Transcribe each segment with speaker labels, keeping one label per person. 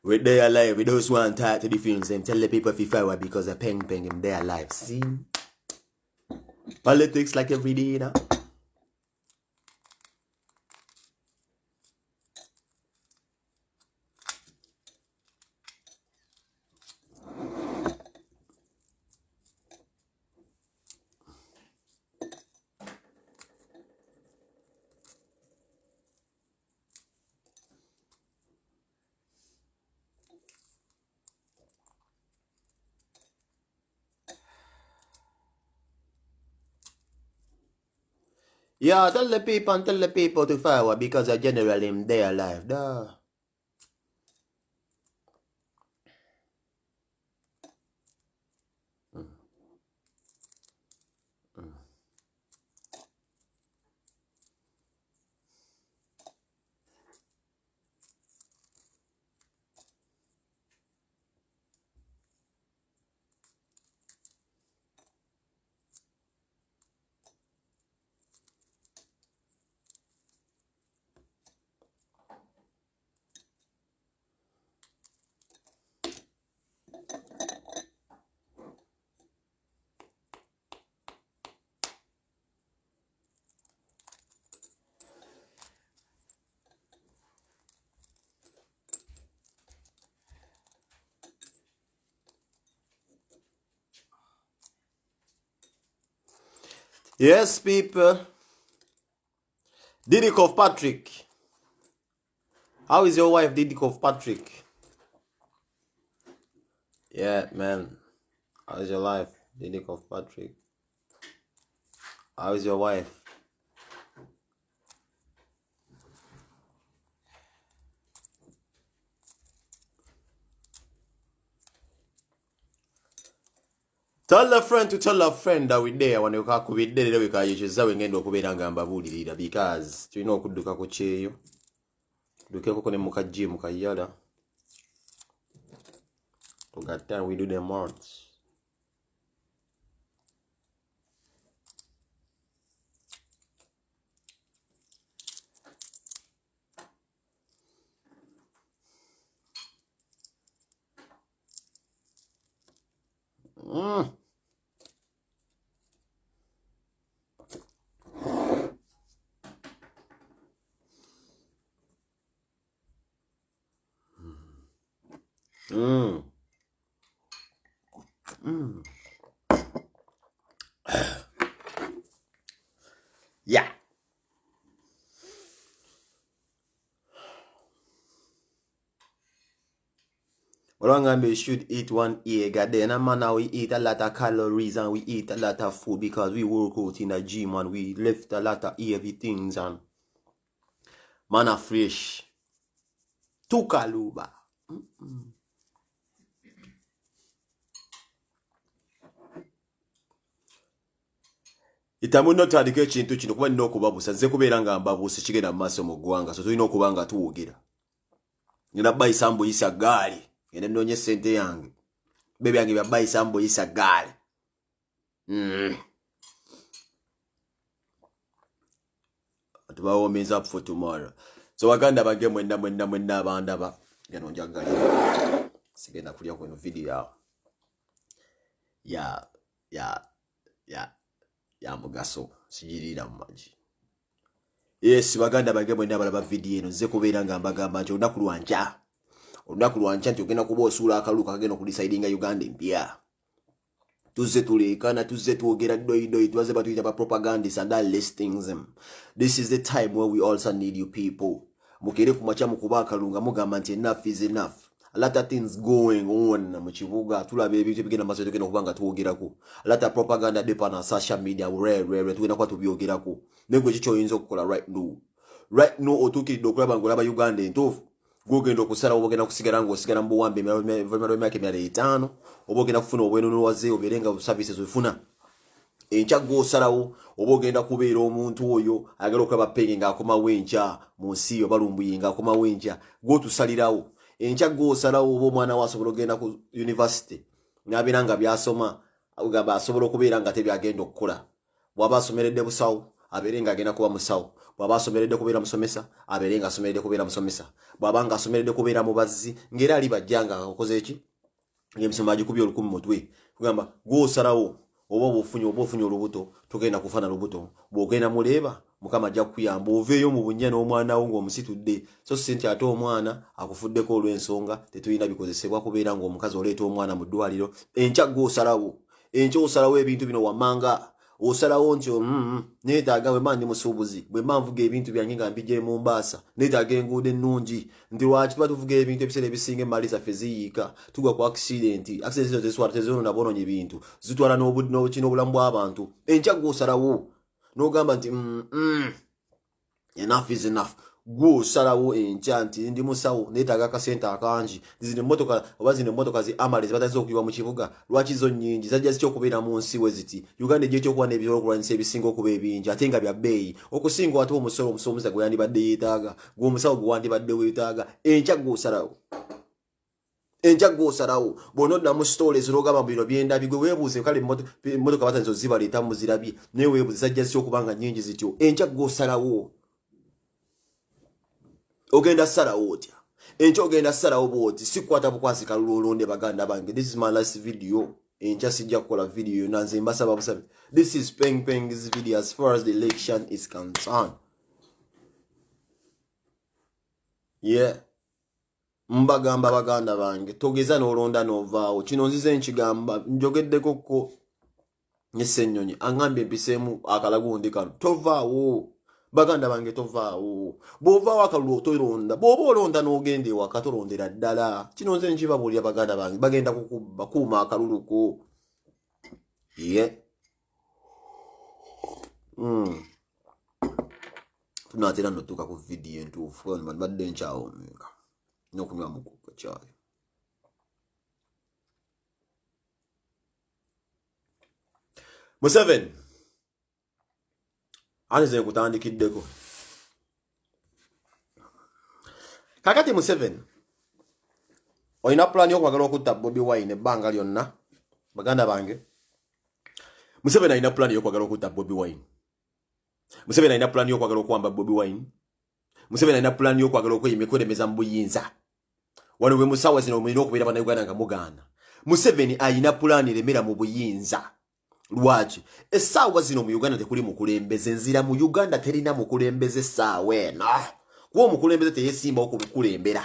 Speaker 1: We're there alive. We those one tied to the films and tell the people if you fire because of peng him there alive. See? Politics like every day, you know? Yeah, tell the people to fire because I generally am there alive. Duh. Yes, people. Didic of Patrick. How is your wife, Didic of Patrick? Yeah, man. How is your life, Didic of Patrick? How is your wife? Tell a friend to tell a friend that we're there when you can't be there because you just going to be ngamba bulira because you know kuduka kucheyo duke ko ne mukaji mukayala to got time we do them months. Yeah. We should eat one egg a day. And man, we eat a lot of calories and we eat a lot of food because we work out in a gym and we lift a lot of heavy things and man are fresh. Tukaluba. Itamuno tadike chintu chino kuba nino kubabusa nze kubeera nga mbabusa kigenda mu maaso mu ggwanga so tulina okuba nga tuwogera. Ngenda bayisambo yisa gaali ngenda nnoonye ssente yange bebe yange bya bayisambo yisa gaali. Tuba warming up for tomorrow. So waganda bage mwenda abandaba ngeno njagalira sigenda kulya kweno video ya mugaso sijirira mu maji. Yes, baganda bage mwenda balaba video eno nze kubeera nga mbagamba nti olunaku lwanja nti ogenda kuba osuula akaluka kagenda okudisidinga Uganda empya. Tuzze tuleekana tuzze twogera doidoi twaze batuyita ba propagandists and all listings them. This is the time where we also need you people. Mukere kumacha mukuba akalunga mugamba nti enough is enough. A lot of things going on mu kibuga tulaba ebintu bigenda maso tugenda kubanga tuwogerako. A lot of propaganda depa na social media rare tugenda kwa tubyogerako. Nego kicho oyinza okukola right now otukidde okulaba ngolaba Uganda entuufu gogenda okusala obogenda kusigala ng'osigala mu buwambe emyaka 5 obogenda kufuna obwenunuwaze obeerenga services ofuna enkya gw'osalawo oba ogenda kubeera omuntu oyo ayagala okulaba penge ng'akomawo enkya mu nsi yo balumbuye ng'akomawo enkya gw'otusalirawo enkya gw'osalawo oba omwana wasobola ogenda ku university n'abeera nga byasoma agamba asobola okubeera nga tebyagenda okukola bw'aba asomeredde busawo aberenga agenda kuba musawo bwaba asomeredde kubeera musomesa aberenga asomeredde kubeera musomesa bwabanga asomeredde kubeera mubazzi ngera ali bajjanga akoze eki ng'emisomo agikubye olukumi mutwe kugamba gw'osalawo oba obufunye olubuto togenda kufana lubuto bw'ogenda muleeba mukama ajja kukuyamba oveeyo mu bunnya n'omwana wo ng'omusitudde so si nti ate omwana akufuddeko olw'ensonga tetulina bikozesebwa kubeera ng'omukazi oleeta omwana mu ddwaliro enkya gw'osalawo enkya osalawo ebintu bino wammanga osalawo nti neetaaga bwe mba ndi musuubuzi bwe mba nvuga ebintu byange nga mbijja mu Mbaasa neetaaga enguudo ennungi nti lwaki tuba tuvuga ebintu ebiseera ebisinga emmali zaffe ziyiika tugwa ku accident zino tezitwala bononya ebintu zitwala n'obulamu bw'abantu enkya gw'osalawo n'ogamba nti enough is enough gw'osalawo enkya nti ndi musawo neetaaga akasente akangi zino emmotoka zi amale zibatandise okuyibwa mu kibuga lwaki zo nnyingi zajja zitya okubeera mu nsi we ziti Uganda ejja okuba n'ebyokulwanyisa ebisinga okuba ebingi ate nga bya bbeeyi okusinga ate omusomusa gwe yandibadde yeetaaga gw'omusawo gwe wandibadde weetaaga enkya gw'osalawo bw'onodda mu stories n'ogamba mu bino byendabye gwe weebuuze kale emmotoka batandise ozibaleeta muzirabye naye weebuuze zajja zitya okuba nga nnyingi zityo enkya gw'osalawo ogenda salawo otya enkya ogenda salawo bwoti sikwata bukwasi kalulu olonde baganda bange this is my last video enkya sijja kukola video yonna nze mbasaba busabe this is Peng's video as far as the election is concerned yeah mbagamba baganda bange togeza n'olonda n'ovaawo kino nzize nkigamba njogeddekokko nyesennyonyi angambye mpiseemu akalagundi kano tovaawo baganda bange tovaawo bw'ovaawo akalulu otolonda bw'oba olonda n'ogenda ewaka tolondera ddala kino nze nkibabuulira baganda bange bagenda kukubba kuuma akaluluko ye tunaatera nnotuuka ku vidiyo entuufu badde nkyawomeka n'okunywa mukuka kyayo Museveni anize kutandikiddeko kakati Museveni olina plan y'okwagala okutta Bobi Wine ebbanga lyonna baganda bange Museveni alina plan y'okwagala okutta Bobi Wine Museveni alina plan y'okwagala okuwamba Bobi Wine Museveni alina plan y'okwagala okweyimekweremeza mu buyinza wano bwe musawa zino mulina okubeera bannayuganda nga mugaana Museveni alina plan eremera mu buyinza lwaki essaawa zino mu Uganda tekuli mukulembeze nzira mu Uganda terina mukulembeze essaawa eno kuba omukulembeze teyeesimbawo ku bukulembera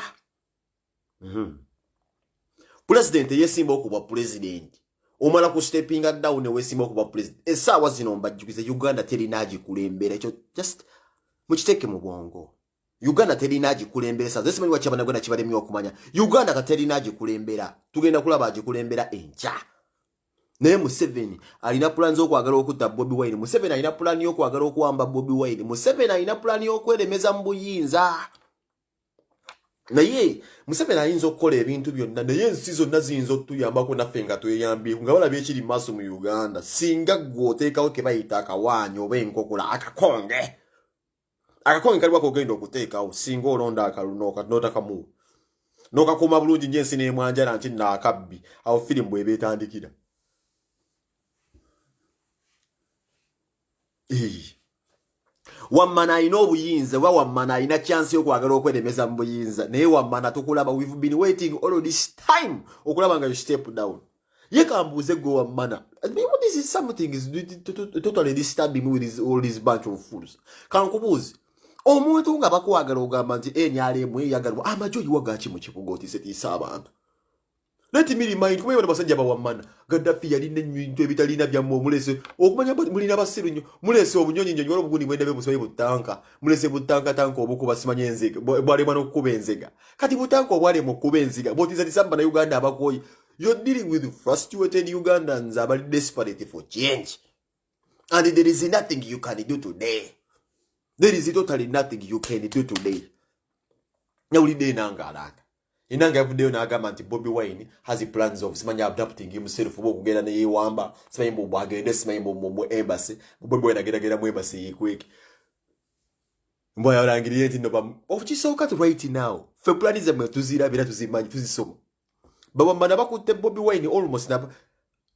Speaker 1: President teyeesimbawo ku bwa president omala ku steppinga down neweesimbawo ku bwa president essaawa zino mbajjukize Uganda terina agikulembera ekyo just mukiteeke mu bwongo Uganda terina agikulembera saa zesimanyi waki abannayuganda kibalemye okumanya Uganda katerina agikulembera tugenda kulaba agikulembera enkya naye Museveni alina plan z'okwagala okutta Bobi Wine Museveni alina plan y'okwagala okuwamba Bobi Wine Museveni alina plan y'okweremeza mu buyinza naye Museveni ayinza okukola ebintu byonna naye ensi zonna ziyinza otuyambako naffe nga tweyambye nga balabye ekiri maaso mu Uganda singa gw'oteekawo ke bayita akawaanyi oba enkokola akakonge kalibwako ogenda okuteekawo singa olonda akalunooka n'otakamuwa n'okakuuma bulungi nyo ensi n'emwanjala nti naakabbi awo firimu bw'eba etandikira wammana alina obuyinza oba wammana alina chance y'okwagala okweremeza mu buyinza naye wammana tukulaba we've been waiting all this time okulaba nga you step down ye kambuuze gwe wammana this is something is totally disturbing me with all this bunch of fools kankubuuze omuntu nga bakwagala ogamba nti enyalemu eyagalwa amajo yiwagaki mu kibuga otiisetiisa abantu let me remind kuba basajja bawammana Gaddafi yalina ebintu ebitalina byammwe omulese okumanya mulina basiru nnyo mulese obunyonyi nyonyi wala obugundi mwenda bebusobe butanka mulese butanka obukuba simanye enzega bwalema n'okukuba enzega kati butanka obwalema okuba enziga botiza tisamba na Uganda abakoyi you're dealing with frustrated Ugandans abali desperate for change and there is nothing you can do today there is totally nothing you can do today nyawulidde enanga alanga inanga yavuddeyo n'agamba nti Bobi Wine has plans of simanya adapting himself oba okugenda ne yeewamba simanyi mbu bwagende simanyi mu embassy Bobi Wine agendagenda mu embassy yeekweke mbwa yalangiriye nti no okisooka right now fe plani zammwe tuzirabira tuzimanyi tuzisoma bawammana bakutte Bobi Wine almost na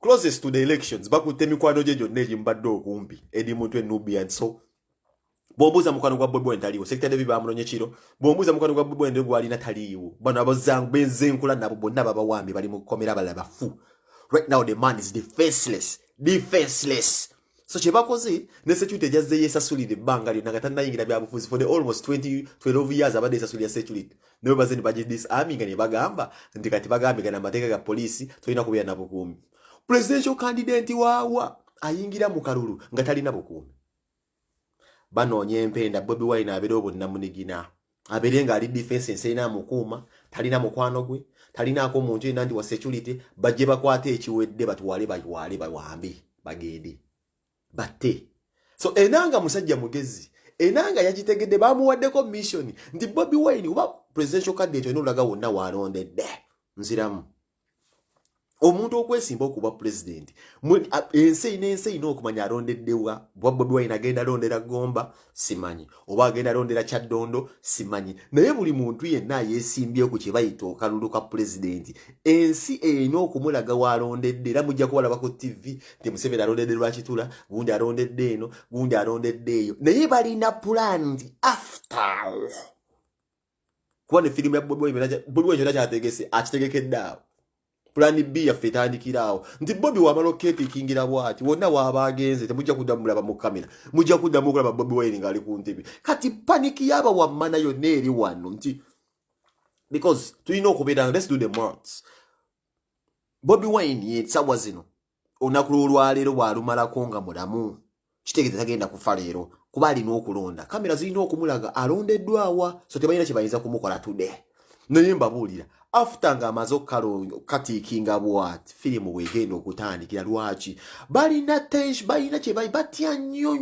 Speaker 1: closest to the elections bakutte emikwano gye gyonna egimbadde okumpi edi muntu Nubian so Bombuza mukwano gwa Bobi Wine taliwo secretary biba amulonye kiro bombuza mukwano gwa Bobi Wine gwali nataliwo bano abazangu benzenkula nabo bonna babawambi bali mu komera bala bafu. Right now the man is defenseless. So chebakoze ne security jaze yesasulide banga lyo nagatanda yingira byabufuzi for the almost 12 years abade yesasulide security ne bazeni budget this army ngani bagamba ndikati bagambe kana mateka ga police toina kubya nabo 10 presidential candidate wawa ayingira mu kalulu ngatali nabo 10 bano nyempenda Bobi Wine aberobo namunigina aberenga ali defense ensena Amukuuma talina mukwano gwe talina ko muntu enandi wa security bajje bakwate ekiwedde batwale bawambi bagende batte. So enanga musajja mugezi enanga yagitegedde bamuwaddeko mission ndi Bobi Wine uba presidential candidate onulaga wonna walondedde nziramu omuntu okwesimba okuba president ensi ino okumanya alondeddewa Bobi Wine agenda londera Gomba simanyi oba agenda londera Kyaddondo simanyi naye buli muntu yenna yesimbye ku kibayita okalulu ka president ensi eno okumulaga walondedde era mujja kubalaba ku TV ndi Museveni alondedde Lwakitula gundi alondedde eno gundi alondedde eyo naye balina plan after kuba ne filimu ya Bobi Wine kyategese akitegekedde awo Plan B ya fetandikirawo nti Bobi wamalo kepi kingira bwati wonna wabagenze temujja kudamula ba mu kamera mujja kudamula ba Bobi Wine ngali ku ntebe kati paniki yaba wamana yo neri wano nti because tulina okubera let's do the maths Bobi Wine ye sawa zino onakululwa lero walumala konga mulamu kitegeze tagenda kufa lero kuba alina okulonda kamera zirina okumulaga alondeddwawa so tebalina kibayinza kumukola today naye mbabulira after ngamaze okalonyo katikinga bwati filimu wegenda okutandikira lwaki balina tension balina kye batya nnyo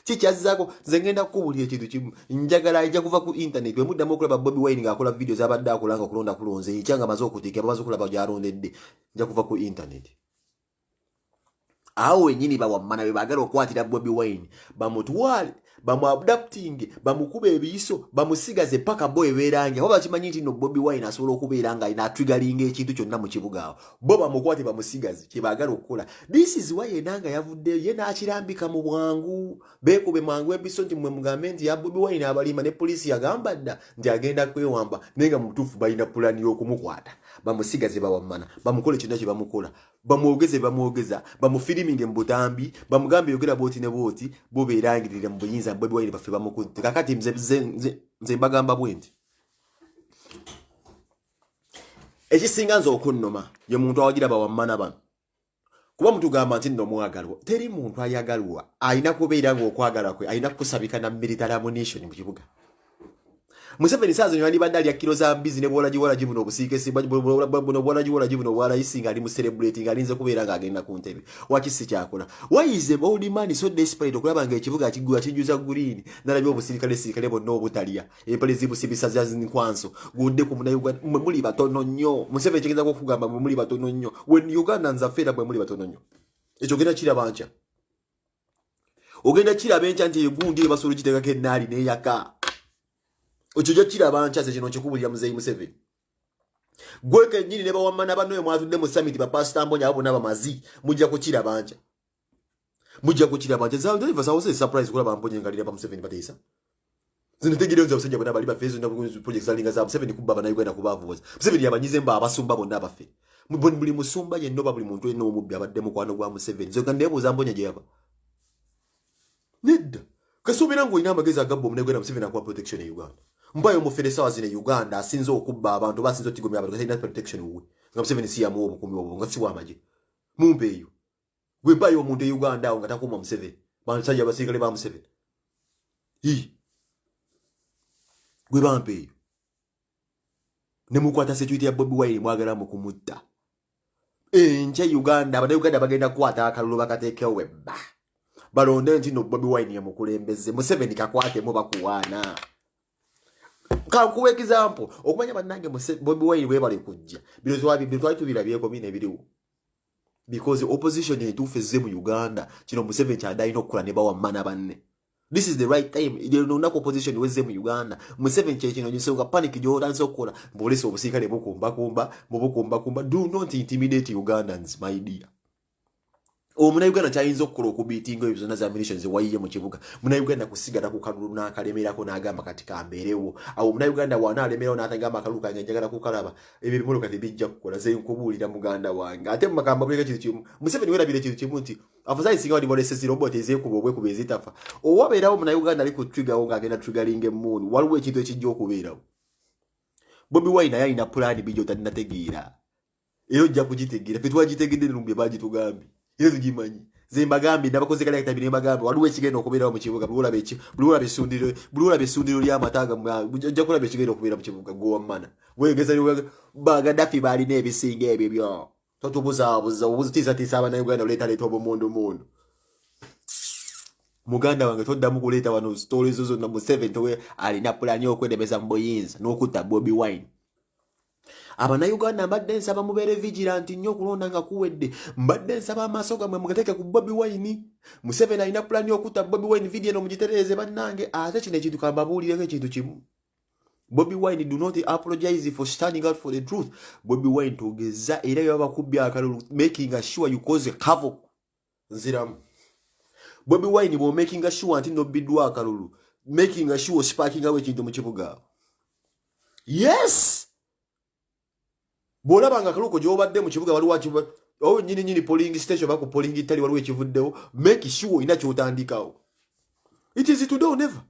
Speaker 1: kikyazzaako nze ngenda kukubulira ekintu kimu njagala ijja kuva ku internet wemuddamu okulaba Bobi Wine ng'akola videos abadde akolanga okulonda kulonze ekyanga amaze okuteeka bamaze okulaba gyalondedde nja kuva ku internet awo wenyini bawammana be baagala okwatira Bobi Wine bamutwale bamuabducting bamukube ebiyiso bamusigaze paka boy berange oba kimanyi nti no Bobi Wine asobola okubeeranga ina triggering ekintu kyonna mu kibuga awo bo bamukwate bamusigaze kibaagala okukola this is why enanga yavudde ye nakirambika mu bwangu bekube mangu episode mwe mugambe nti ya Bobi Wine abalima ne police yagamba dda nti agenda kwewamba nenga mutufu balina plan y'okumukwata bamusigaze bawammana bamukole kintu kye bamukola bamwogeza bamufiliminge mbutambi bamugambe yogera boti ne boti bo beerangirira mu buyinza Bobi Wine bafe bamukutte kakati nze bagamba bwenti ekisinga nze okunnoma ye muntu awagira bawammana bano kuba mutugamba nti nno mwagalwa teri muntu ayagalwa ayina kubeera ng'okwagala kwe ayina kusabika na military ammunition mu kibuga Museveni sazo nyandi badali ya kilo za mbizi ne bwola jiwola jibuno obusike simba bwola jiwola jibuno bwala isinga ali mu celebrating alinze kubeera nga agenda ku ntebe wakisi kyakola why is the old man so desperate okulaba nga ekibuga kigwa kijuza green nalabyo obusirikale bonna obutaliya empale zibusibisa zinkwanso gudde ku Uganda muli batono nnyo Museveni kigeza kugamba muli batono nnyo when Ugandans afera bwe muli batono nnyo ekyo genda kirabanja ogenda kirabencha nti gundi basulu kiteka kenali ne yaka ochoja kiraba nchaze kino kikubulya muzeyi Museveni gweke nyini ne bawammana bano mwatudde mu summit ba pastor mbonya abo naba mazi mujja kukiraba za ndiva sawose surprise kula bambonye ngalira ba Museveni batesa zino tegire nzo abasajja bana bali ba fezo na project zalinga za Museveni kubaba na Uganda kubavuza Museveni yabanyize mba abasumba bonna bafe buli musumba ye noba buli muntu eno omubbi abadde mu kwano gwa Museveni zo kandi ebo zambonye je yaba nedda kasubira ngo ina amagezi agabbo munegwera Museveni akwa protection e Uganda mbayo mufere sawa zine Uganda asinzo okubba abantu basinzo tigomya abantu kasi protection uwe nga Museveni si yamu obukumi obwo nga si wamaje mumpeyo gwe bayo omuntu e Uganda nga takuma Museveni bantu sajja basirikale ba Museveni gwe bampeyo ne mukwata security ya Bobi Wine mwagala mu kumutta nche Uganda abade Uganda bagenda kwata akalulu bakatekewo webba balonde nti no Bobi Wine ya mukulembeze Museveni kakwate mu bakuwana kankuwe example okumanya bannange Bobi Wine we bali kujja bitwali tubirabyeko bine biriwo because opposition etufeze mu Uganda kino Museveni kyadayina okukula ne bawammana banne this is the right time no nako opposition weze mu Uganda Museveni kino nyisoga panic jodanse okukola polisi obusikale bukumba do not intimidate Ugandans my dear Omunauganda kyayinza okukola okubiitinga ebyo zonna za militions wayiye mu kibuga. Munauganda kusigala ku kalulu n'akalemerako n'agamba kati kambeerewo. Awo Munauganda wanaalemerao n'atagamba akalulu kange njagala kukalaba. Ebyo bimuluka tebijja kukola. Ze nkubuulira muganda wange. Ate mu magambo buleka kintu kimu. Museveni werabire kintu kimu nti afadhali singa wali bolesezi robot ezeekuba obwekuba ezitafa. Owabeerawo Munauganda ali ku triggerwo ng'agenda triggering emmooni. Waliwo ekintu ekijja okubeerawo. Bobi Wine yalina pulaani bijja otadinategeera. Era ojja kugitegeera. Ffe twagitegedde n'erumbye baagitugambye. Yesu gimanyi. Zembagambi nabakoze kale kitabire magambi waliwo ekigenda okubeera mu kibuga bulula besundiro lya mataga ojja kulaba ekigenda okubeera mu kibuga go mana wegeza baga dafi bali nebisinga ebyo byo totubuzabuza ubuzitiisa abana Uganda leta obumundu muganda wange toddamu kuleeta wano stories zo na Museveni we alina pulani okwedebeza mu buyinza n'okutta Bobi Wine. Abana Uganda mbadde nsaba mubeere vigilant nnyo okulonda nga kuwedde. Mbadde nsaba amaaso gammwe mugateeke ku Bobi Wine. Museveni alina pulani okutta Bobi Wine video eno mugitereeze bannange. Ate kino ekintu kambabuulireko ekintu kimu. Bobi Wine do not apologize for standing out for the truth. Bobi Wine togeza era yabakubbi akalulu making sure you cause havoc. Nziramu. Bobi Wine bo making sure nti nobbidwa akalulu. Making sure sparking awe ekintu mu kibuga. Yes! Bola banga kaluko gyobadde mu kibuga waliwo akiba owo nyini polling station bako polling itali waliwo ekivuddewo make sure ina kyotandikawo. It is today or never.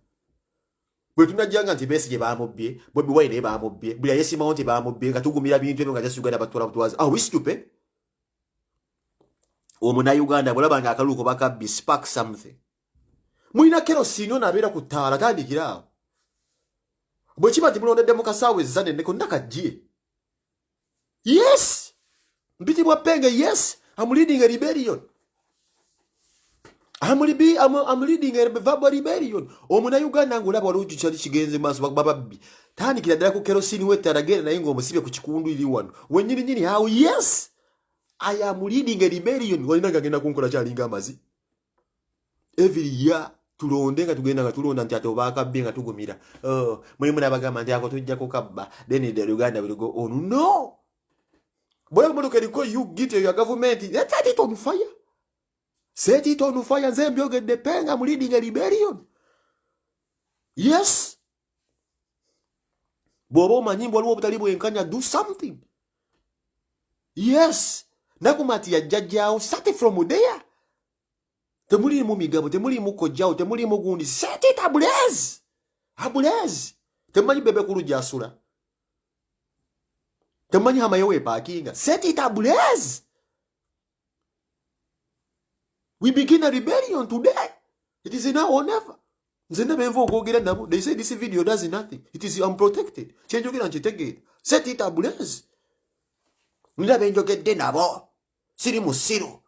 Speaker 1: Bwe tunajjanga nti Besigye baamubbye Bobi Wine baamubbye buli yesima nti baamubbye nga tugumira bintu ebyo nga jasugana batwala butwaza we stupid. Omuna Uganda bola banga akaluko bakabbi spark something. Muina kerosino nabeera ku ttaala tandikira. Bwe kiba nti mulondedde mu kasaawe zane ne kondakajje. Yes! Mbitibwa penge, yes! I'm leading a rebellion. I'm leading a verbal rebellion. Omuna Uganda ngulaba waluju kyali kigenze maaso bakubababbi. Tandikira ddala ku kerosini wettaragenda naye ng'omusibye ku kikundu iri wano. Wennyini how yes! I am leading a rebellion. Walina ngagenda kunkola kyalinga amazi. Every year tulonde nga tugenda nga tulonda nti ate obaakabbi nga tugumira. Mulimu n'abagamba nti ako tujja kukabba. Then the Uganda will go on. No! Boya motoka eriko you get your government. Set it on fire. Set it on fire. Zembyogedde penga I'm leading a rebellion. Yes. Bobo manyimbo waliwo butali bwenkanya do something. Yes. Nakumati ya jajjaawo start from there. Temuli mu migabo, temuli mu kojjaawo, temuli mu gundi. Set it ablaze. Ablaze. Temanyi bebe kulujja asula. Temanyi hamayowe parkinga. Set it ablaze. We begin a rebellion today. It is now or never. They say this video does nothing. It is unprotected. Change your nchitegede. Set it ablaze. Nilabengedde nabo. Siri musiru.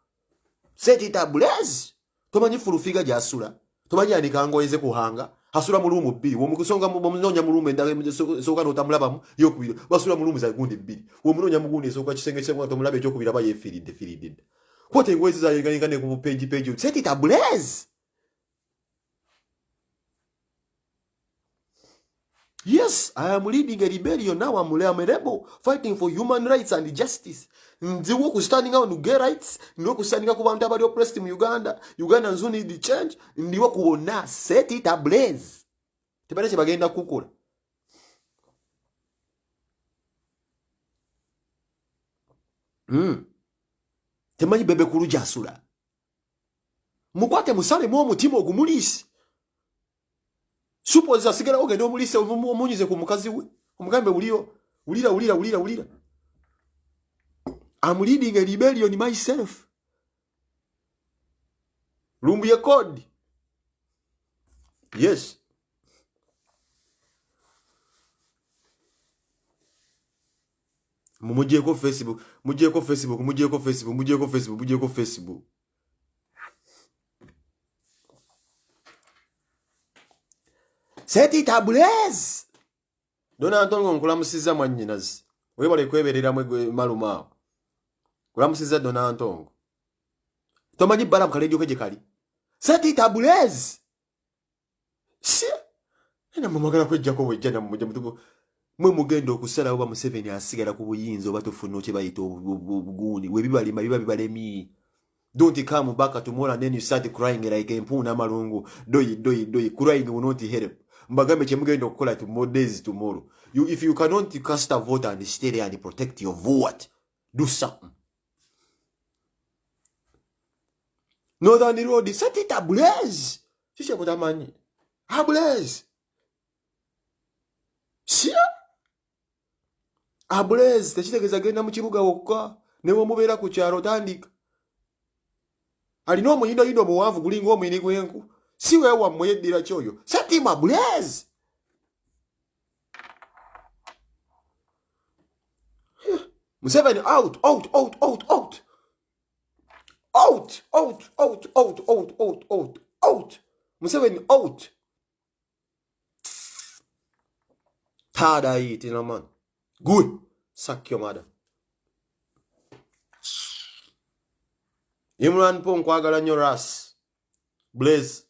Speaker 1: Set it ablaze. Tomanyi fulufiga jasula. Tomanyi anikango eze kuhanga. Hasula mulumu bbiri. Womukusonga munonya mulumu endage soka notamulabamu yokubira. Basula mulumu za gundi bbiri. Womunonya mugundi soka kisenge kyamwa tomulabe kyokubira baye firidde. Kote ngwezi za yengane ku page. Set it ablaze. Yes, I am leading a rebellion now. I'm a rebel fighting for human rights and justice. Ndiwo standing out to get rights. Ndiwo standing out kubantu abali oppressed in Uganda. Ugandans who need the change. Ndiwo kuona set it ablaze. Tebale bagenda kukola. Temanyi bebe kuluja asula. Mukwate musale mu omutima ogumulisi. Suppose asigala ogenda omulise omunyize ku mukazi we. Omugambe ulira. I'm leading a rebellion myself. Lumbuye code. Yes. Mujeko Facebook. Set it ablaze. Dona Antongo nkulamusiza mwannyinazi. Webale kweberera mwe maluma. Kulamusiza Dona Antongo. Tomanyi bala mkalejo keje kali. Set it ablaze. Ena mumagala kwejja ko wejjana mujja mutugo. Mwe mugendo okusala oba Museveni asigala ku buyinzo batufuna kye bayita obugundi. We bibalema bibalemi. Don't come back tomorrow and then you start crying like empuna malungu. Doi. Crying will not help. Mbagambe chemugenda okukola tomorrow days tomorrow. If you cannot cast a vote and stay there and protect your vote, do something. Northern Road, set it ablaze. Sisha butamani. Ablaze. Sia. Ablaze. Tekitegeza genda mu kibuga wokka. Newo mubeera ku kyalo tandika. Alina omuyindo muwanvu gulinga omuyini gw'enku. Si weewa mweddira kyoyo. Set him ablaze. Museveni out. Museveni out. Tada it in a man. Good. Suck your mother. Imran pon kwagala nyo ras. Blaze.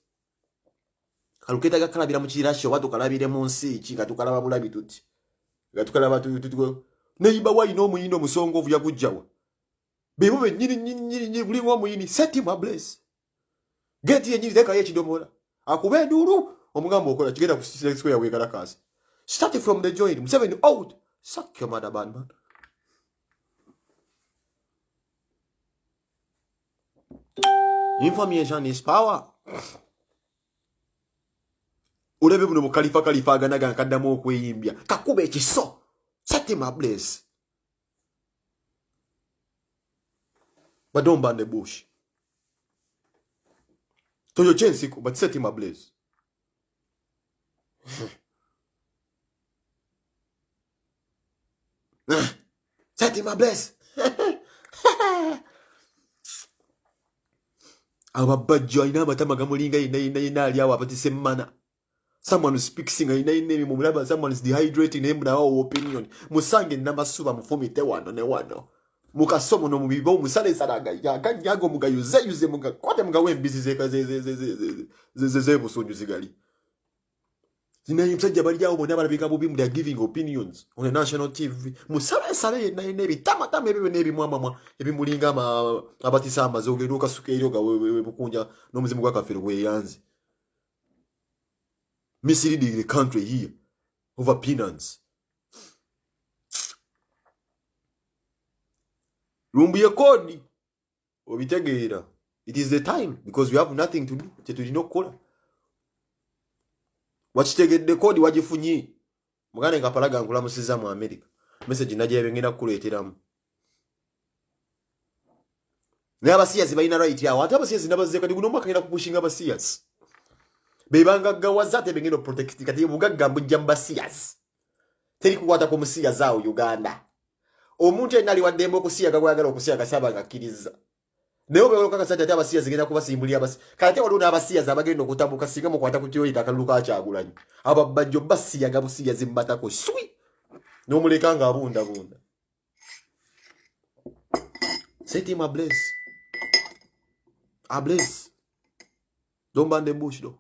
Speaker 1: Kaluketa gakalabira mu kirasho watu kalabire mu nsi ki katukalaba bulabi tuti. Gatukalaba tuti. Neiba wa ino muyindo musongovu yakujjawa. Bebo be nyiri buli wa muyini set him ablaze. Get ye nyiri teka ye kidomola. Akube nduru omugambo okola kigenda ku square we kalakazi. Start from the joint. Museveni out. Suck your mother bad man. Information is power. Ulebe buno mu kalifa aganaga nkaddamu okweyimbya. Kakube ekiso. Set him ablaze. But don't burn the bush. To your chance, but set him ablaze. Set him ablaze. Ababajjo ina amatama gamulinga ina ali awo abatise mmana. Someone who speaks in a someone is dehydrating him na opinion. Musange namasuba mufumite wano ne wano. Mukasomo no mubibo musale saraga yago mugayuze muga kwate mugawe mbizi ze busunyu zigali. Zina yimsajja bali yawo bona barabika bubi they are giving opinions on a national TV. Musale na nebi tamatama ebyo nebi mwamama ebimulinga abatisa amazoge ruka sukeiro ga we bukunja no muzimu gwa kafiro gwe yanzi. Misleading the country here over peanuts. Rumbuye kodi obitegeera. It is the time because we have nothing to do. Tetulina okukola. Wakitegedde kodi wagifunyi. Mugane Kampala nkula musiza mu America. Message najja ebengena kukuleeteramu. Ne abasiyazi balina right yawo. Ate abasiyazi nabaze kati guno mwaka ina kupushinga abasiyazi. Bebanga gawazate bengeno protect kati bugagga mbujja mbasiyazi. Teri kukwata ku musiyazi awo Uganda. Omuntu enali wadembo okusiyaga gwagala okusiyaga saba ngakiriza. Neyo bewo kakasajja ate abasiyazi genda kubasimbulira abasi. Kati waluna abasiyazi abagenda okutambuka singa mu kwata ku kyoyita akaluka Kyagulanyi. Ababajjo basiyaga busiyazi mbatako swi. Nomuleka nga abunda. Set him ablaze. Ablaze. Don't burn the bush though.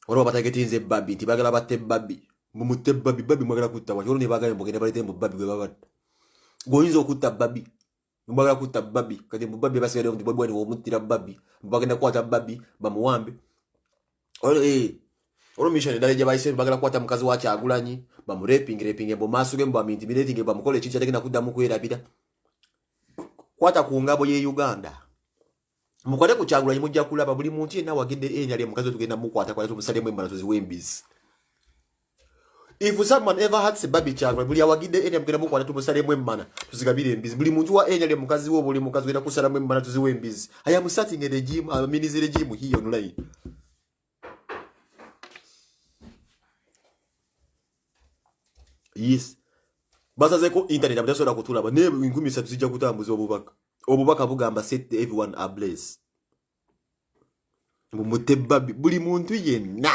Speaker 1: Oro batagetinze babbi tibagala batte babbi mumutte babbi mwagala kutta wachoro ne bagala mbogene balete mu babbi baba goyinza okutta babbi mwagala kutta babbi kati mu babbi basigale mu babbi wani omutira babbi bagenda kwata babbi bamuwambe oro mission daleje bayise bagala kwata mukazi wa Kyagulanyi bamureping bo masuge mbo intimidating bamukole chicha tekina kuddamu kwerabira kwata ku ngabo ye Uganda. Mukwate ku Kyagulanyi mujja kulaba buli muntu yenna wagidde enyali mukazi tugenda mukwata kwa tumusale mwembala tuziwembizi. If someone ever had baby Kyagulanyi buli awagidde enyali mugenda mukwata tumusale mwembala tuzigabire embizi. Buli muntu wa enyali mukazi wo buli mukazi genda kusala mwembala tuziwembizi. I am starting a regime, a mini regime here online. Yes. Basaze ko internet abdasola kutulaba ne ingumi 3 zijja kutambuza obubaka. Obubaka bugamba set everyone ablaze. Mumute babbi buli muntu yenna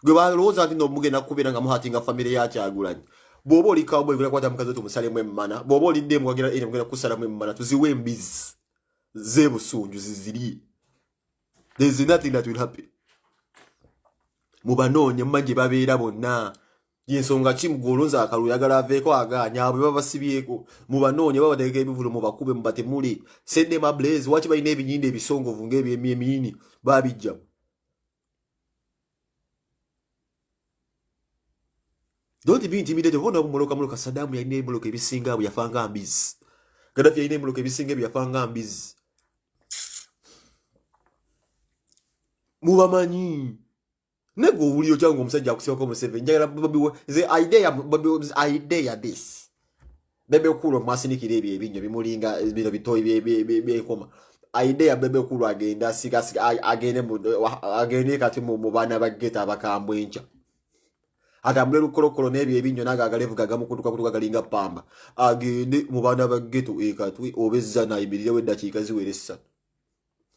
Speaker 1: gwe balooza ati no mugenda kubera nga muhatinga family ya Kyagulanyi. bwoba oli cowboy gula kwata mukazi otu musale mwe mmana bwoba oli demu wagira ene mugenda kusala mwe mmana tuziwe embizi zebusunju ziziri. There's nothing that will happen. Mubanonye mmanje babeera bonna yensonga kimugolonza akaluyagala aveeko aganya abo babasibyeko mubanonye babateeka ebivulo mubakube mubatemuli sende mablaze waki balina ebinyinde ebisongovu ng'ebyemiyini babijja. Don't be intimidated. Bona muloka Saddam yalina ebimuloka ebisinga abo yafanga mbizi. Gaddafi yalina ebimuloka ebisinga ebyo yafanga mbizi. Mubamanyi nego ulio changu omusajja akusibako Museveni njagala Bobi Wine the idea this bebe okulo mwasinikira ebyo ebinyo bimulinga bino bitoyi byekoma idea bebe okulo agenda sika agende kati mu bana bageta abakambwe encha atambule lukolokolo n'ebyo ebinyo naga agalevuga gamukutuka galinga pamba agende mu bana bageto ekatwe obezza na ibirire weddakiika ziweresa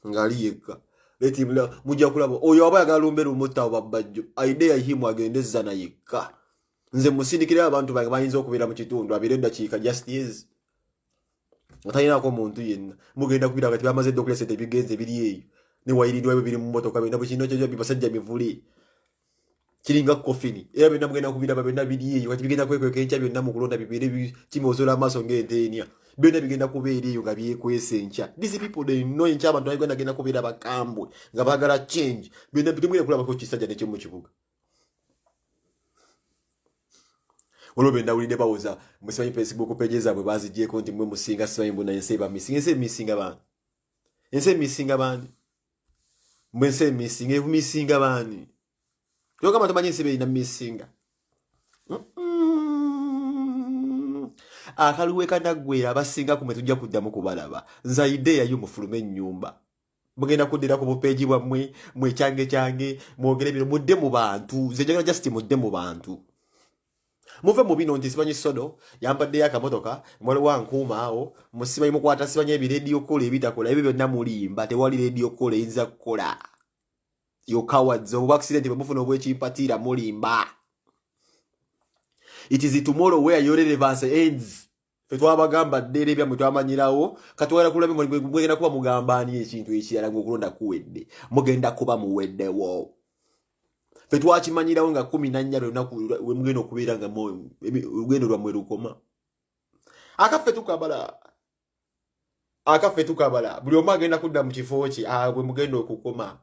Speaker 1: ngali yekka. Leti mla mujja kulabo oyo abayaga lumbera umutta obabajjo idea yimu agendeza na yekka nze musindikira abantu bange bayinza okubira mu kitundu abirenda kika just is atayina ko muntu yenna mugenda kubira kati bamaze dokulese tebigenze biri eyo ne wayirindwa bibiri mu motoka bina bukino kyo bibasajja mivuli kiringa kofini era bina mugenda kubira babena biri eyo kati bigenda kwekweka encha byonna mu kulonda bibiri kimozola amaso ng'entenya bena bigenda kubeera eyo nga byekwesencha. These people they know encha abantu bagenda genda kubeera bakambwe nga bagala change bena bitumwe kulaba ko kisajja ne kimu kibuga olobenda ulide bawoza musimanyi Facebook pages abwe bazijjeko nti mwe musinga simanyi mbona enseba misinga bani mwense misinga bani yo kama tumanyi nsebe ina misinga akaluwe kanagwera abasinga kumwe tujja kuddamu kubalaba nza idea yo mufulume ennyumba mugenda kuddira ku bupeji bwammwe mwecyange mwogere bino mudde mu bantu zenjagala just mudde mu bantu muve mu bino nti simanyi sodo yampadde yakamotoka mwali wankuuma awo musimanyi mukwata simanyi ebiredio kola ebitakola ebyo byonna mulimba tewali radio kola eyinza kukola yo cowards obu accident bwemufuna obwekimpatiira mulimba. It is tomorrow where your relevance ends. Fetwabagamba ddere bya mutwamanyirawo katwala kulabe mugenda kuba mugambani ekintu ekirala ng'okulonda kuwedde mugenda kuba muweddewo fetwakimanyirawo nga 14 lunaku we mugenda okubeera nga olugendo lwammwe lukoma akaffe tukabala buli omu agenda kudda mu kifo kye bwe mugenda okukoma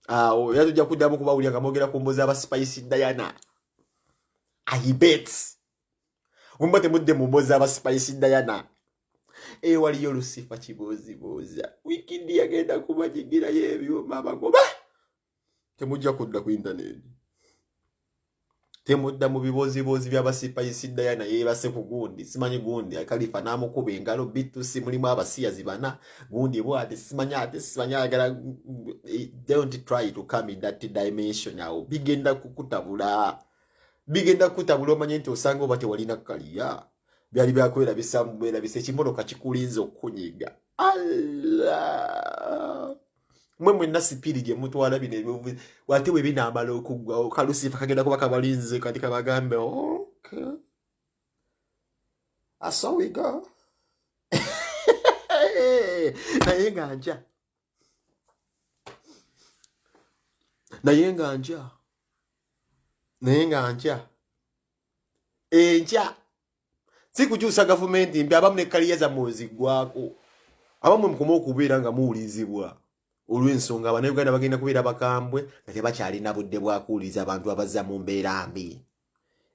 Speaker 1: awo era tujja kuddamu kubawulira nga mwogera ku mbuzi aba Spice Diana. I bet. Umba temudde mu mbozi aba Spice Diana. Waliyo Lucifer kiboziboza. Wikindi yagenda kubajigira yebyuma bagoba. Temujja kudda ku internet. Temudda mu bibozibozi by'aba Spice Diana yebase ku gundi. Simanyi gundi akalifa n'amukuba engalo bitu simulimu abasiyazi bana. Gundi bwate simanyi agala. Don't try to come in that dimension now. Bigenda kukutabula. Bigenda kutabula omanye nti osanga oba tewalina kaliya byali byakwera bisambuera bise ekimotoka kikulinza okunyiga Allah mwe nasipiri gye mutwala bino wate we binamala okuggwawo kalusifa kagenda kuba kabalinze kati kabagambe okay so we go naye nganja encha sikukyusa gavumenti mbi abamu ne kaliya za muzigwako abamu mukoma okubeera nga muwulizibwa olw'ensonga Abannayuganda bagenda kubeera bakambwe nga tebakyalina budde bwa kuwuliza abantu abazza mu mbeera mbi.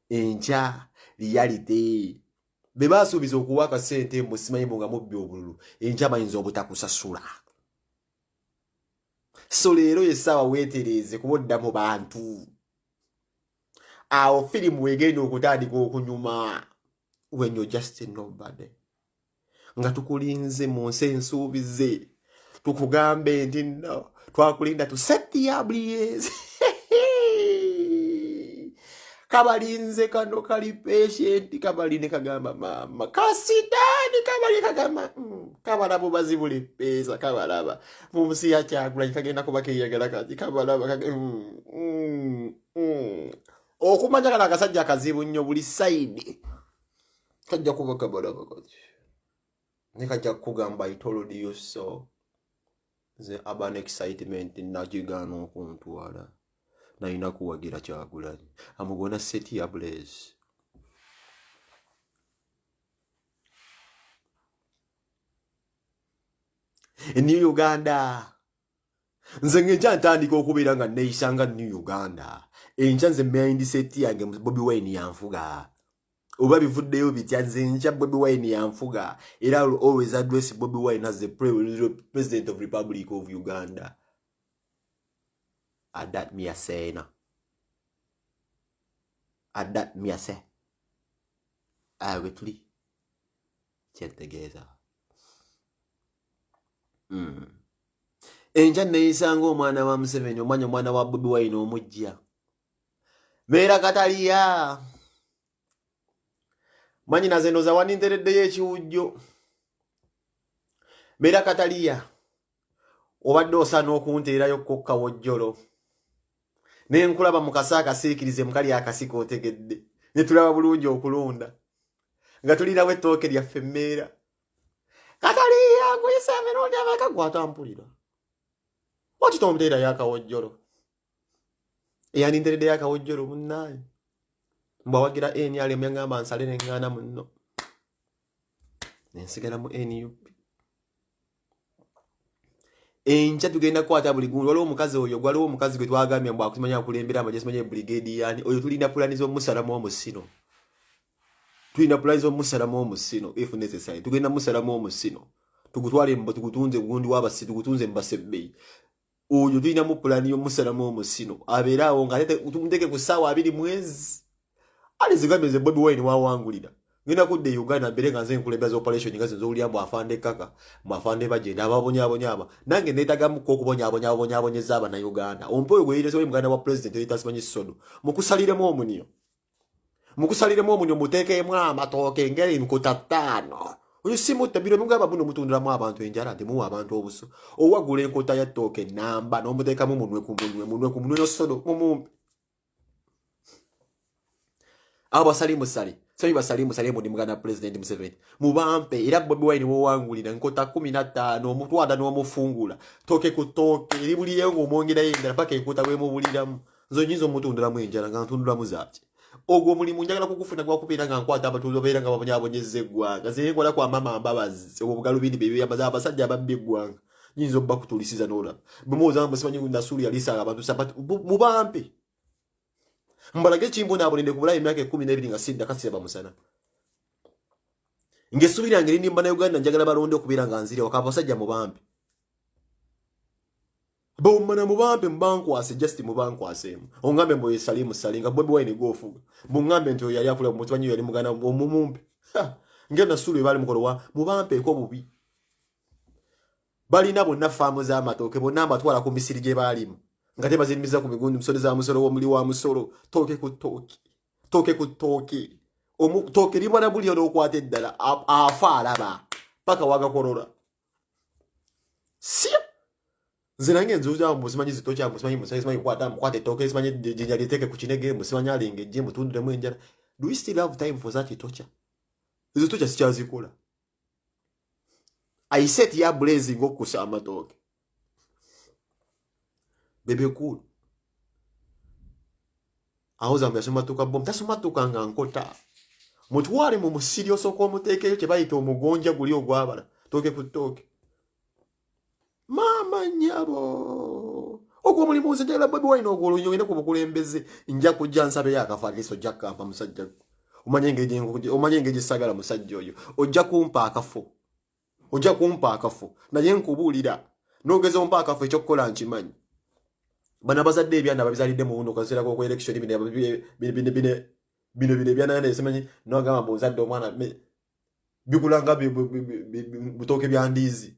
Speaker 1: Encha reality be baasuubiza okuwa akasente mu simanyi nga mubbi obululu encha bayinza obutakusasula. So leero yessaawa weetereeze kubodda mu bantu awo filimu wegenda okutandika okunyuma when you're just nobody nga tukulinze mu nsi ensuubize tukugambe nti no twakulinda tu septiablies kabalinze kano kali patient kabaline kagamba mama kasidani kabali kagamba kabalabo bazibule pesa kabalaba mu nsi ya Kyagulanyi kagenda kuba keyagala kati kabalaba okumanya kana akasajja akazibu nnyo buli side kajja kuba kabalaba kati ne kajja kugamba I told you so the urban excitement nakigana okuntwala nalina kuwagira Kyagulanyi I'm gonna set you ablaze. In New Uganda nze ngeja ntandika okubeera nga neeyisanga New Uganda enkya nze mindset yange Bobi Wine yanfuga oba bivuddeyo bitya nze nkya Bobi Wine yanfuga era I will always address Bobi Wine as the President of Republic of Uganda. Adat me saying adat me say awetuli check together enja neeyisanga omwana wa Museveni omanya omwana wa Bobi Wine omujja beera kataliya manyi naze ndoza wanintereddeyo ekiwujjo beera kataliya obadde osaana okunteerayo kokka wojjolo ne nkulaba mu kasa akasiikirize mukali akasika otegedde ne tulaba bulungi okulonda nga tulirawo ettooke lyaffe emmeera kataliya nkuyisa emirundi ameka gwatampulira waki tomteerayo akawojjolo eyanintereddeyo akawojjolo munnaaye mbwawagira NRM yangamba nsale neŋŋaana munno nensigala mu NUP enkya tugenda kukwata buli gundi waliwo omukazi oyo gwaliwo omukazi gwe twagambye mbw akusimanya akulembera amagye simanya brigade yani oyo tulina pulaniza omusalamu omusino tulina pulaniza omusalamu omusino if necessary tugenda musalamu omusino tugutwale mbo tugutunze gundi wabasi tugutunze mbasebbeyi oyo tulina mu pulani y'omusalamu omusino abeera awo nga tumuteke ku ssaawa 2 mwezi alizigambye Bobi Wine wawangulira ngenda kudde Uganda mbere nga nze nkulembeza operation nga zinzo ulyambo afande kaka mwafande bagenda ababonyabonyaba nange neetaga muko okubonyabonyabonyeza aba na Uganda ompoyo gwe yireso muganda wa president yita simanyi sodo mukusaliremu omunyo muteekemu amatooke ngeri nkota 5 oyo simu tabiro mugamba buno mutundiramu abantu enjala temuwa abantu obuso owagula enkota ya tooke namba n'omuteekamu munwe ku munwe no sodo mumumpe abo basalimu sali ndi muganda President Museveni mubampe era Bobi Wine wowangulira nkota 15 omutwada n'omufungula tooke ku tooke eri buli yengo omwongera yendera paka enkota wemubuliramu nzo nyinzo mutundiramu enjala nga ntundiramu zaaki ogwo mulimu njagala kukufuna gwa kubeera nga nkwata abatuuze obeera nga babonyabonyeza eggwanga zenkola kwa mama mbabazi obugalubindi bebeyambaza abasajja ababbi eggwanga nyinza obba kutulisiza n'olaba bwemuwozanga simanyi nasuli yaliisanga abantu sapati mubampe mbalage chimbona abonende kubula emyaka 12 nga sidda kasiraba musana ngesubira ngeri nimba na Uganda njagala balonde okubeera nga nzire wakabasajja mubampe bomana mubampe mbankwase just mubankwase ongambe mboye salimu salinga Bobi Wine gofuga bungambe nto yali akula mu twanyi yali mugana omumumpe ngena sulu bali mukolowa mubampe ko bubi bali nabo na famu za matoke bonna amatwala ku misiri gye balimu ngate bazimiza ku migundi musole za musolo wo muli wa musolo toke ku toke toke limana buli ono okwate ddala afa alaba paka waga korora sia zinange nzuza musimanyi zitocha musimanyi kwate toke simanyi jinja liteke ku kinege musimanyi alinge je mutundire mu enjala do we still have time for that tocha izo tocha sikyazikola I set ya blazing okusama toke bebe cool ahoza mbasoma tuka bom tasoma tukanga nkota mutwale mu musiri osoko mutekeyo kye bayita omugonja guli ogwabala toke ku toke mama nyabo ogwo muli munze jala Bobi Wine ogwo nyogenda ku bukulembeze nja kujja nsabe yakafaliso jakka mpa musajja omanye ngeje sagala musajja oyo ojja kumpa akafo naye nkubulira nogeza ompa akafo ekyokukola nkimanyi bana bazadde ebyana babizalidde mu buno kasera ko election bine byana nesemanyi no gamba bozadde omwana bikulanga butoke byandizi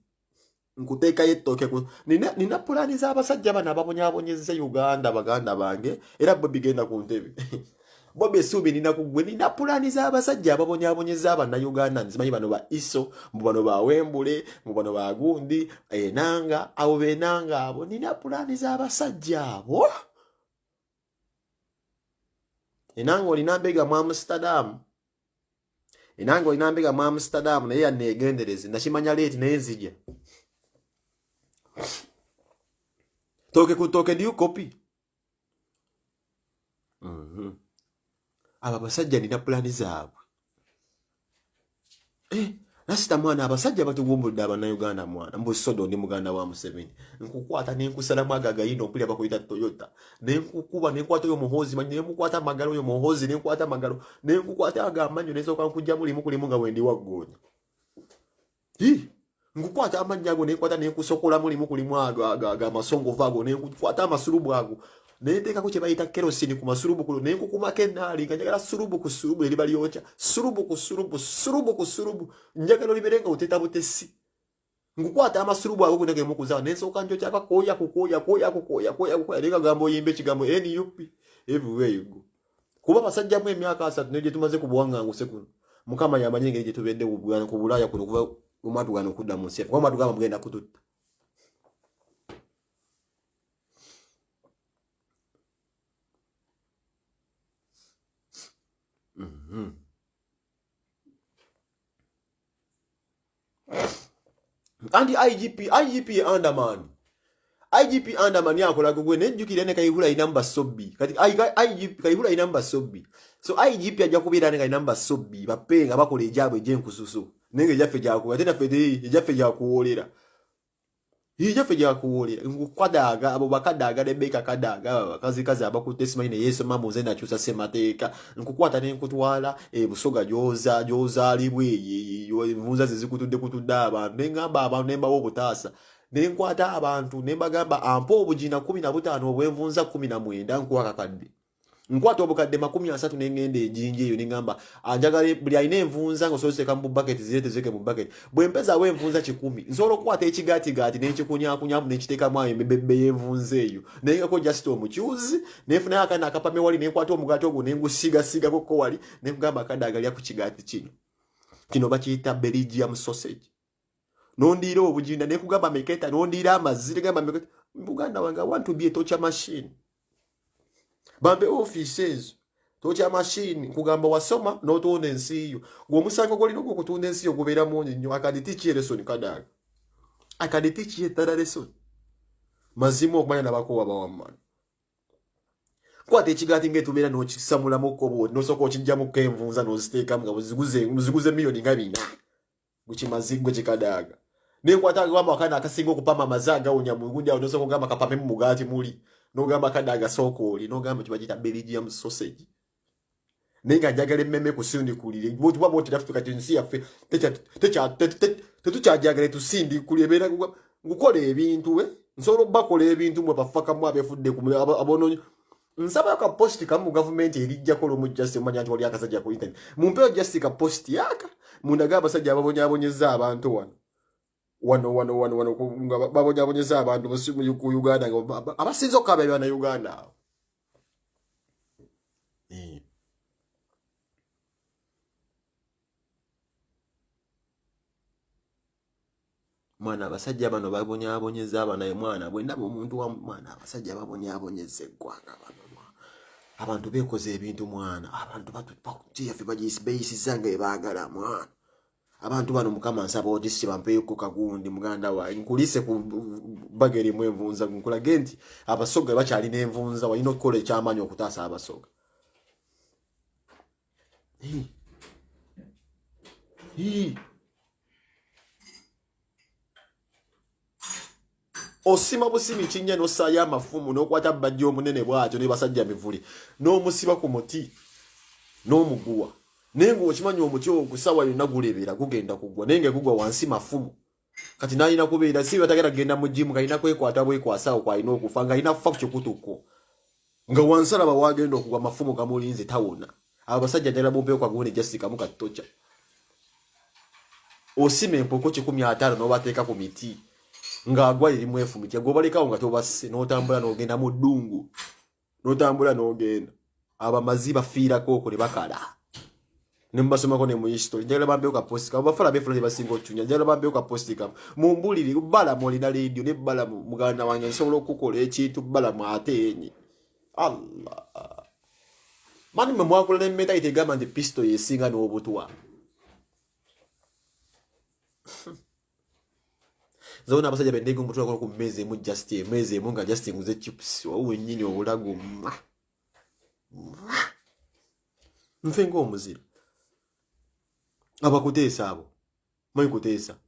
Speaker 1: nkuteeka yettoke nina pulani za abasajja bana ababonyabonyeza Uganda baganda bange era Bobi genda ku ntebe Bobi subi nina pulani za abasajja ababonyabonyeza abana Uganda nzimanyi bano ba iso mbano ba wembule mbano ba gundi enanga abo benanga abo nina pulani za abasajja abo enango linambega mu Amsterdam naye yanegendereze nakimanya late naye nzija toke kutoke ndiyo copy aba basajja nina plani zaabwe nasita mwana abasajja batugumbulidde abannayuganda mwana mbusodo ndi muganda wa Museveni nkukwata nenkusalamu agagayino okuli abakuyita Toyota nenkukuba nenkwata oyo muhozi manyi nemukwata amagalo oyo muhozi nenkwata amagalo nenkukwata agamanyo nesooka nkujja mulimu kulimu nga wendi waggoonya nkukwata amanya ago nenkwata nenkusokola mulimu kulimu amasongovu ago nenkukwata amasulubu ago nenteekako kye bayita kerosini ku masulubu kulo nenkukumako ennaali nga njagala sulubu ku sulubu eriba lyokya sulubu ku sulubu njagala olibere nga oteta butesi nkukwata amasulubu ago gonna gemukuzaawo nensooka njokyaka koya nenga gamba oyimba ekigambo NUP everywhere you go kuba basajjamu emyaka 3 ne gye tumaze kubuwanganguse kuno mukama yamanye engeri gye tubedde ku Bulaaya kuno kuba omwatu gano okudda mu nsi yaffe kuba omwatu gamba mugenda kututta Anti IGP Andaman yakola gwe nejjukira ne Kayihura inamba sobbi kati IGP Kayihura inamba sobbi so IGP ajja kubeera ne inamba sobbi bapenga bakola ejabwe jenkususu nenge jaffe jakuwa tena fete jaffe jakuwolera jaffe jakuwolera ngukwadaga abo bakadaga ne beka kadaga kazi abakutte simanyi Yesu mama uzenda chusa semateeka nkukwata ne nkutwala busoga joza alibwe vunza zikutudde abantu nengamba abantu nembawo obutaasa nenkwata abantu nembagamba ampo obugina 15 obwenvunza 19 nkuwa kakadde nkwata obukadde 30 nengende ejinje eyo nengamba anjagala buli ayina envunza ng'osozeseka mu bucket zirete mu bucket bwempeza wenvunza 10 nsobola okukwata ekigati n'ekikunyaakunyamu n'ekiteekamu ayo emibebbe y'envunza eyo nengako just omukyuzi nefunayo akana akapame wali nenkwata omugati ogwo nengusigasigako wali nekugamba akadagalya ku kigati kino bakiyita Belgium sausage nondiira obugina nekugamba meketa nondiira amazzi negamba meketa Buganda wange I want to be a torture machine bambe offices torture machine kugamba wasoma n'otuuna ensi yo ng'omusango gwolina ogw'okutunda ensi yo gubeera mungi nnyo akaditiiki lesson kadaga akaditiiki ettala lesson mazima okumanya nabakowa bawammana kwata ekigati ng'etubeera n'okisamulamu kkobo n'osooka okijjamukko envunza n'oziteekamu nga ziguze miliyoni nga 4 gukimazigwe kikadaga nenkwata agamba akana akasinga okupama amaze agawonya mu ngunda n'osooka ogamba kapame mu mugaati muli n'ogamba kadaga sokooli n'ogamba kibagita Belgium sausage nenga njagala emmeme kusindikulire bw'otuba bw'otera ffe kati nsi yaffe tetukyajagala tusindikulire beera ngukola ebintu nsobola okubakola ebintu mwe bafakamu abefudde abonoonyi nsaba ka post kamu government erijjako lomu just manya nti wali akasajja ku internet mumpeyo just ka post yaka mundaga abasajja ababonyabonyeza abantu wano babonyabonyeza abantu mu Uganda abasinza okukaba na Uganda mwana abasajja bano babonyabonyeza abana mwana bwendaba omuntu wa mwana abasajja babonyabonyeza eggwanga bano abantu bekoze ebintu mwana abantu batupakutyaffe bagiyisiza nga ebaagala mwana abantu bano mukama nsaba otisi bampeeko kagundi muganda wange nkulise ku bageri mu envunza nkulage nti abasoga bakyalina envunza walina okukola ekyamaanyi okutaasa abasoga osima busimi kinnya n'ossaayo amafumu n'okwata bajja omunene bw'atyo ne basajja mivuli n'omusiba ku muti n'omuguwa naye ng'okimanyi omuti ogwo ssaawa yonna gulebeera gugenda kugwa naye ng'egugwa wansi mafumu kati n'alina kubeera si batagenda kugenda mu jimu kalina kwekwata bwekwasaawo kwalina okufa ng'alina kufa ku kikutuko nga wansi alaba wagenda okugwa mafumu gamulinze tawona abo basajja njagala bumpeyo kwagundi jasikamu kattoca osima empoko 15 n'obateeka ku miti ng'agwa erimu efumiti gobalekawo nga tobasse n'otambula n'ogenda mu ddungu n'otambula n'ogenda abamazi bafiirako okwo ne bakala ne mbasomako ne mu history njagala bambeyo ka post ka bafala befula ne basinga ochunya njagala bambeyo ka post ka mumbulire balamu olina radio ne balamu muganda wange nsobola okukola ekintu balamu ate enyi Allah Mani mwe mwakula n'emmeta itegamba nti pistol yesinga n'obutuwa. Zona abasajja bendege omutula kola ku mmeza emu just emeza emu nga just nguze chips wawe nnyini obulago. Nfe ng'omuzira. Abakuteesa abo. Manyi kuteesa.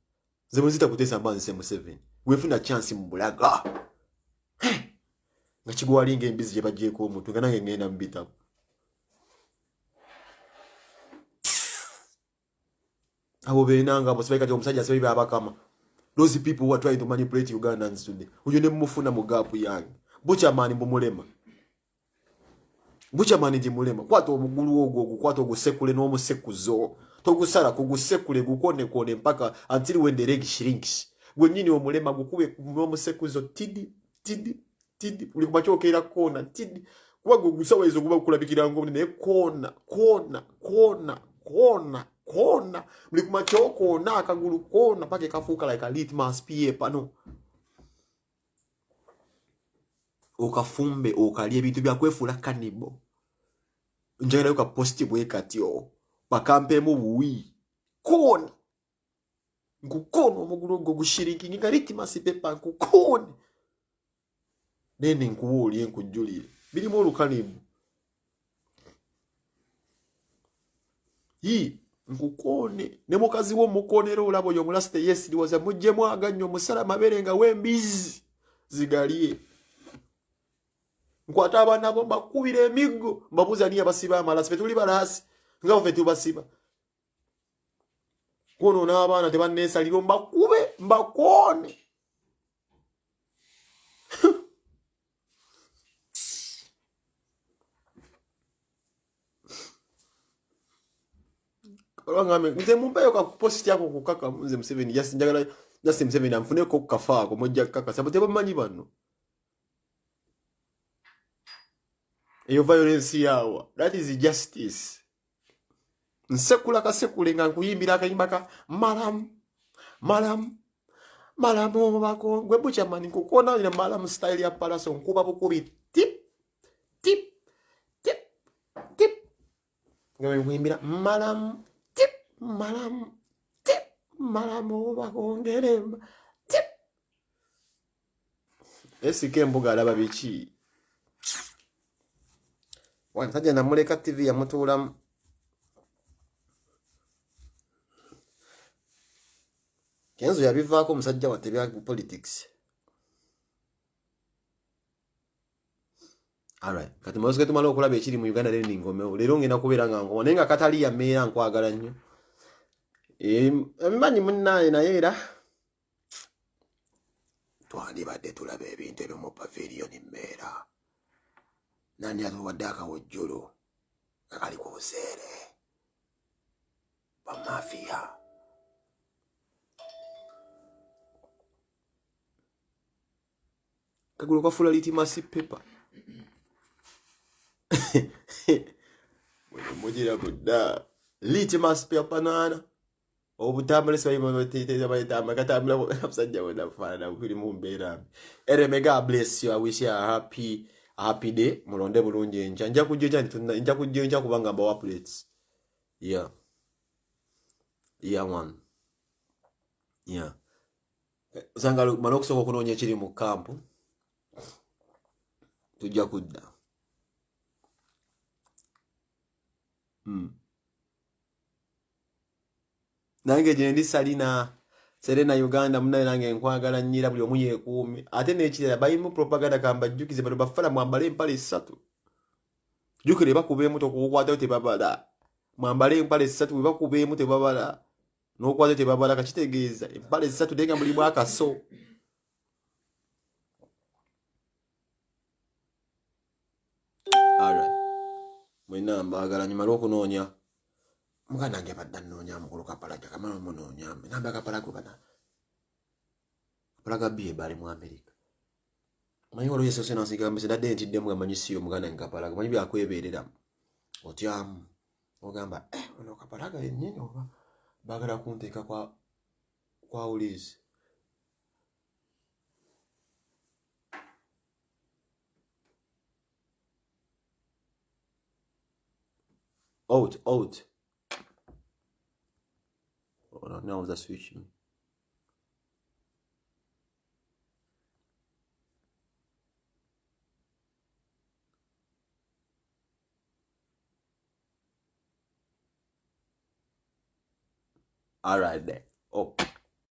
Speaker 1: Ze muzita kuteesa mbanze Museveni. Wefuna chance mu bulaga. Nga kigwalinga embizi gye bagyeko omuntu nga nange ngenda mu bitabo. Abo benanga abo sibaika omusajja sibaika abakama. Those people who are trying to manipulate Ugandans today. Uyo ne mufuna mu gap yange. Buchamani mbumulema. Buchamani ndi mulema. Kwata omugulu ogwo gukwata ogusekule n'omusekuzo. Togusala kugusekule gukone mpaka until when the leg shrinks. Gwe nyini omulema gukube n'omusekuzo tidi. Uli kumachokeera kona tidi. Kuba gusawa ezo kuba kulabikira ngo ne kona. Muli kumachoko na akagulu kona pake kafuka like a litmus paper no. Okafumbe okalie bintu byakwefula kanibo. Njagala yuka positive ekatyo. Bakampe mu buwi. Kona. Ngukono omugulu go gushiriki nga litmus paper nkukone. Nene nkuwoli enkujulire. Bili mu lukanibo. Nkukone ne mukazi wo mukonero olabo yo mulaste yes liwaza mujje mwaganyo musala mabere nga wembizi zigalie nkwata abana bo bakubira emigo mbabuza ni abasiba amala sife tuli balasi ngabo fe tubasiba kono n'abaana tebanneesa liro mbakube mbakone Ngame nze mumbayo ka post yako kukaka nze Museveni just njagala just Museveni amfune ko kafa ko mojja kaka sabote bamanyi bano eyo violence yawa that is justice nsekula kasekule nga nkuyimbira akayimbaka malam bako gwe buchamani kukona ina malam style ya palaso nkuba bukubi tip ngame nkuyimbira malam bakongeremba tip esike mbuga alaba biki wantajja namuleka TV yamutulamu Kenzo yabivaako omusajja wa tebya politics. Alright, kati mwazuke tumala okulaba ekiri mu Uganda lero ningomeo. Lero ngenda kubeera nga ngoma nenga katali ya meera nkwagala nnyo. Mmanyi munnaye naye era twandibadde tulaba ebintu ebyo mu pavilion mmeera. Nani atuwadde akawojjolo nga kali ku buseere bamafiya. Kagulu kafula litmus paper. Mujira buda litmus paper nana obutambule so yimo tete bayitama katambula abasajja wona fana kuli mu mbeera eremega bless you. I wish you a happy day mulonde bulungi enja nja kujja nja kujja kubanga mbawa plates yeah one yeah zangalo malokusoko kunonye kiri mu kampu tujja kudda nange jendi salina Serena Uganda munaye nange nkwagala nnyira buli omu yeekuume ate n'ekirala bayimu propaganda kamba jjukize bano bafala mwambale empale 3 jukire bakubeemu tokukwata tebabala mwambale empale 3 bwe bakubeemu tebabala n'okwata tebabala kakitegeeza empale 3 denga muli bwakaso alright mwena mbagala nyuma lw'okunoonya muganda nge badda nnoonya mukulu kapalaga kamala munoonya namba kapalaga bana kapalaga biye bali mu America manyi waliwo yesu sena nsigambe sedadde ntiddemu gamanyi siyo muganda nge kapalaga manyi byakwebeerera otyamu ogamba ono kapalaga yennyini oba bagala kunteeka kwa ulizi Out. Oh, no, now the switching. All right, there. Oh.